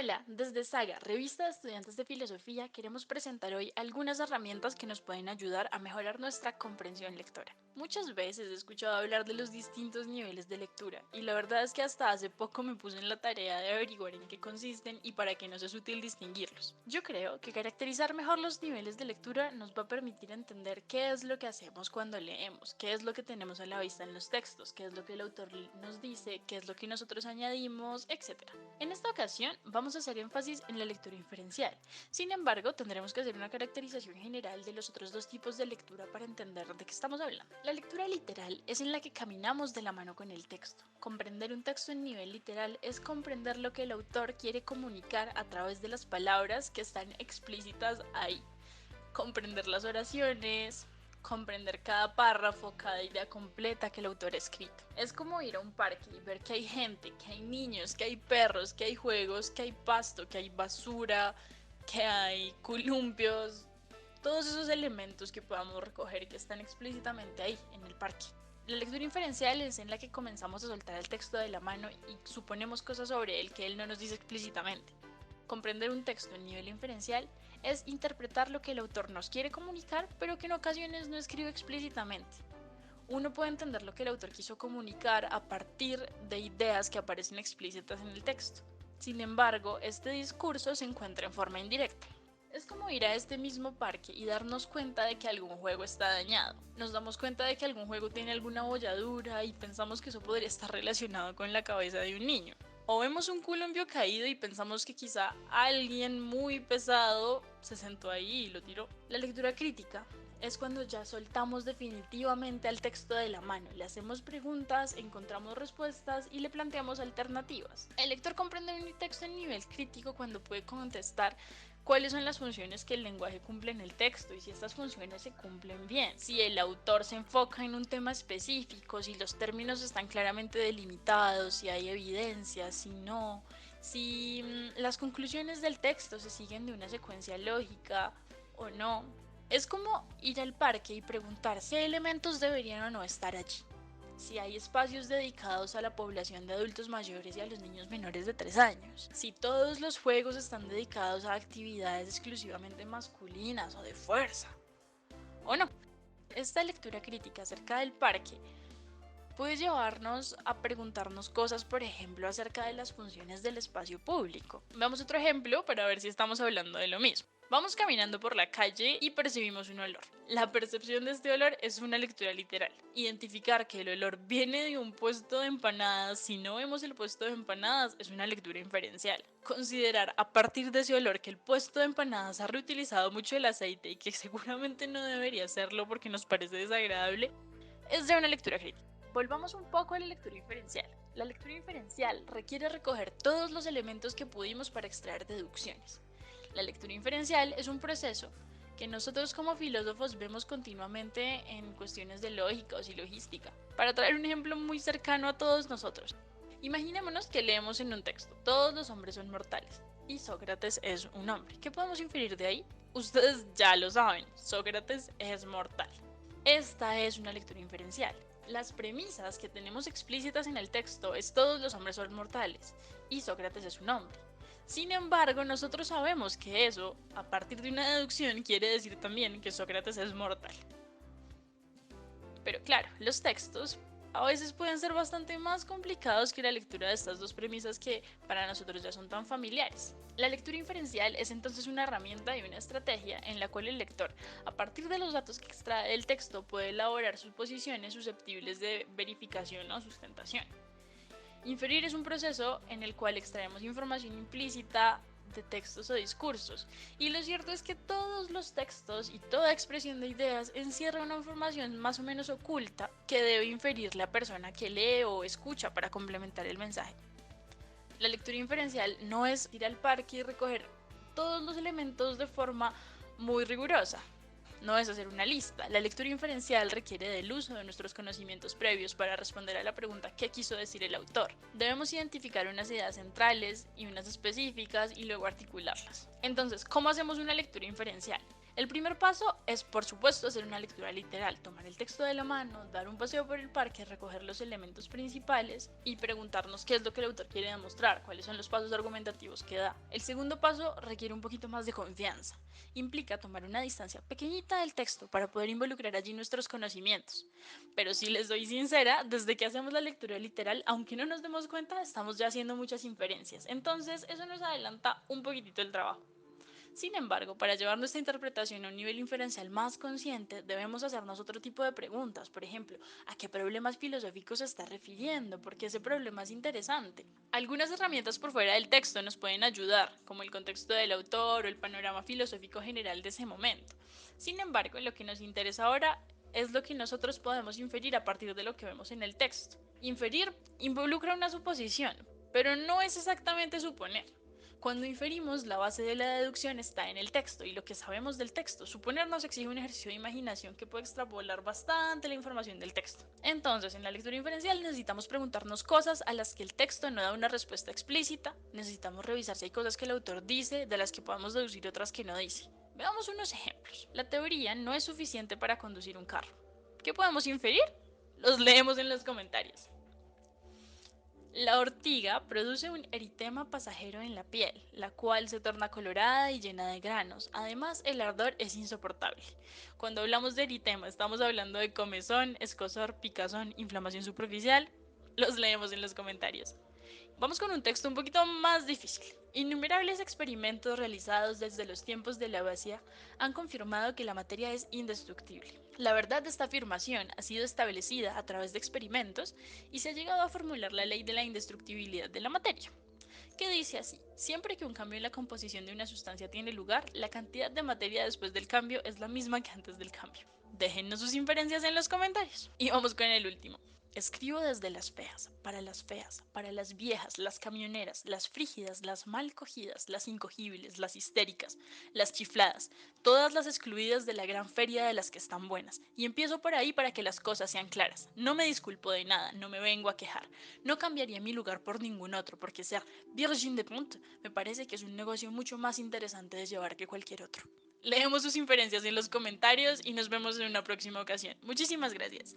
Hola, desde Saga, revista de estudiantes de filosofía, queremos presentar hoy algunas herramientas que nos pueden ayudar a mejorar nuestra comprensión lectora. Muchas veces he escuchado hablar de los distintos niveles de lectura y la verdad es que hasta hace poco me puse en la tarea de averiguar en qué consisten y para qué nos es útil distinguirlos. Yo creo que caracterizar mejor los niveles de lectura nos va a permitir entender qué es lo que hacemos cuando leemos, qué es lo que tenemos a la vista en los textos, qué es lo que el autor nos dice, qué es lo que nosotros añadimos, etc. En esta ocasión vamos a hacer énfasis en la lectura inferencial. Sin embargo, tendremos que hacer una caracterización general de los otros dos tipos de lectura para entender de qué estamos hablando. La lectura literal es en la que caminamos de la mano con el texto. Comprender un texto en nivel literal es comprender lo que el autor quiere comunicar a través de las palabras que están explícitas ahí. Comprender las oraciones, comprender cada párrafo, cada idea completa que el autor ha escrito. Es como ir a un parque y ver que hay gente, que hay niños, que hay perros, que hay juegos, que hay pasto, que hay basura, que hay columpios, todos esos elementos que podamos recoger que están explícitamente ahí, en el parque. La lectura inferencial es en la que comenzamos a soltar el texto de la mano y suponemos cosas sobre él que él no nos dice explícitamente. Comprender un texto en nivel inferencial es interpretar lo que el autor nos quiere comunicar, pero que en ocasiones no escribe explícitamente. Uno puede entender lo que el autor quiso comunicar a partir de ideas que aparecen explícitas en el texto. Sin embargo, este discurso se encuentra en forma indirecta. Es como ir a este mismo parque y darnos cuenta de que algún juego está dañado. Nos damos cuenta de que algún juego tiene alguna bolladura y pensamos que eso podría estar relacionado con la cabeza de un niño. O vemos un columpio caído y pensamos que quizá alguien muy pesado se sentó ahí y lo tiró. La lectura crítica es cuando ya soltamos definitivamente al texto de la mano, le hacemos preguntas, encontramos respuestas y le planteamos alternativas. El lector comprende un texto en nivel crítico cuando puede contestar cuáles son las funciones que el lenguaje cumple en el texto y si estas funciones se cumplen bien, si el autor se enfoca en un tema específico, si los términos están claramente delimitados, si hay evidencia, si no, si las conclusiones del texto se siguen de una secuencia lógica o no. Es como ir al parque y preguntar si elementos deberían o no estar allí, si hay espacios dedicados a la población de adultos mayores y a los niños menores de 3 años, si todos los juegos están dedicados a actividades exclusivamente masculinas o de fuerza, o no. Esta lectura crítica acerca del parque puede llevarnos a preguntarnos cosas, por ejemplo, acerca de las funciones del espacio público. Veamos otro ejemplo para ver si estamos hablando de lo mismo. Vamos caminando por la calle y percibimos un olor. La percepción de este olor es una lectura literal. Identificar que el olor viene de un puesto de empanadas si no vemos el puesto de empanadas es una lectura inferencial. Considerar a partir de ese olor que el puesto de empanadas ha reutilizado mucho el aceite y que seguramente no debería hacerlo porque nos parece desagradable es de una lectura crítica. Volvamos un poco a la lectura inferencial. La lectura inferencial requiere recoger todos los elementos que pudimos para extraer deducciones. La lectura inferencial es un proceso que nosotros como filósofos vemos continuamente en cuestiones de lógica o silogística. Para traer un ejemplo muy cercano a todos nosotros, imaginémonos que leemos en un texto, todos los hombres son mortales, y Sócrates es un hombre. ¿Qué podemos inferir de ahí? Ustedes ya lo saben, Sócrates es mortal. Esta es una lectura inferencial. Las premisas que tenemos explícitas en el texto es todos los hombres son mortales y Sócrates es un hombre. Sin embargo, nosotros sabemos que eso, a partir de una deducción, quiere decir también que Sócrates es mortal. Pero claro, los textos a veces pueden ser bastante más complicados que la lectura de estas dos premisas que para nosotros ya son tan familiares. La lectura inferencial es entonces una herramienta y una estrategia en la cual el lector, a partir de los datos que extrae del texto, puede elaborar suposiciones susceptibles de verificación o sustentación. Inferir es un proceso en el cual extraemos información implícita de textos o discursos. Y lo cierto es que todos los textos y toda expresión de ideas encierra una información más o menos oculta que debe inferir la persona que lee o escucha para complementar el mensaje. La lectura inferencial no es ir al parque y recoger todos los elementos de forma muy rigurosa. no es hacer una lista. La lectura inferencial requiere del uso de nuestros conocimientos previos para responder a la pregunta ¿qué quiso decir el autor? Debemos identificar unas ideas centrales y unas específicas y luego articularlas. Entonces, ¿cómo hacemos una lectura inferencial? El primer paso es, por supuesto, hacer una lectura literal, tomar el texto de la mano, dar un paseo por el parque, recoger los elementos principales y preguntarnos qué es lo que el autor quiere demostrar, cuáles son los pasos argumentativos que da. El segundo paso requiere un poquito más de confianza. Implica tomar una distancia pequeñita del texto para poder involucrar allí nuestros conocimientos. Pero si les doy sincera, desde que hacemos la lectura literal, aunque no nos demos cuenta, estamos ya haciendo muchas inferencias. Entonces, eso nos adelanta un poquitito el trabajo. Sin embargo, para llevar nuestra interpretación a un nivel inferencial más consciente, debemos hacernos otro tipo de preguntas. Por ejemplo, ¿a qué problemas filosóficos se está refiriendo? Porque ese problema es interesante. Algunas herramientas por fuera del texto nos pueden ayudar, como el contexto del autor o el panorama filosófico general de ese momento. Sin embargo, lo que nos interesa ahora es lo que nosotros podemos inferir a partir de lo que vemos en el texto. Inferir involucra una suposición, pero no es exactamente suponer. Cuando inferimos, la base de la deducción está en el texto y lo que sabemos del texto. Suponer nos exige un ejercicio de imaginación que puede extrapolar bastante la información del texto. Entonces, en la lectura inferencial necesitamos preguntarnos cosas a las que el texto no da una respuesta explícita. Necesitamos revisar si hay cosas que el autor dice, de las que podamos deducir otras que no dice. Veamos unos ejemplos. La teoría no es suficiente para conducir un carro. ¿Qué podemos inferir? Los leemos en los comentarios. La ortiga produce un eritema pasajero en la piel, la cual se torna colorada y llena de granos. Además, el ardor es insoportable. Cuando hablamos de eritema, estamos hablando de comezón, escozor, picazón, inflamación superficial. Los leemos en los comentarios. Vamos con un texto un poquito más difícil. Innumerables experimentos realizados desde los tiempos de Lavoisier han confirmado que la materia es indestructible. La verdad de esta afirmación ha sido establecida a través de experimentos y se ha llegado a formular la ley de la indestructibilidad de la materia, que dice así: siempre que un cambio en la composición de una sustancia tiene lugar, la cantidad de materia después del cambio es la misma que antes del cambio. Déjennos sus inferencias en los comentarios. Y vamos con el último. Escribo desde las feas, para las viejas, las camioneras, las frígidas, las mal cogidas, las incogibles, las histéricas, las chifladas, todas las excluidas de la gran feria de las que están buenas. Y empiezo por ahí para que las cosas sean claras. No me disculpo de nada, no me vengo a quejar. No cambiaría mi lugar por ningún otro, porque ser Virgin de Punt me parece que es un negocio mucho más interesante de llevar que cualquier otro. Leemos sus inferencias en los comentarios y nos vemos en una próxima ocasión. Muchísimas gracias.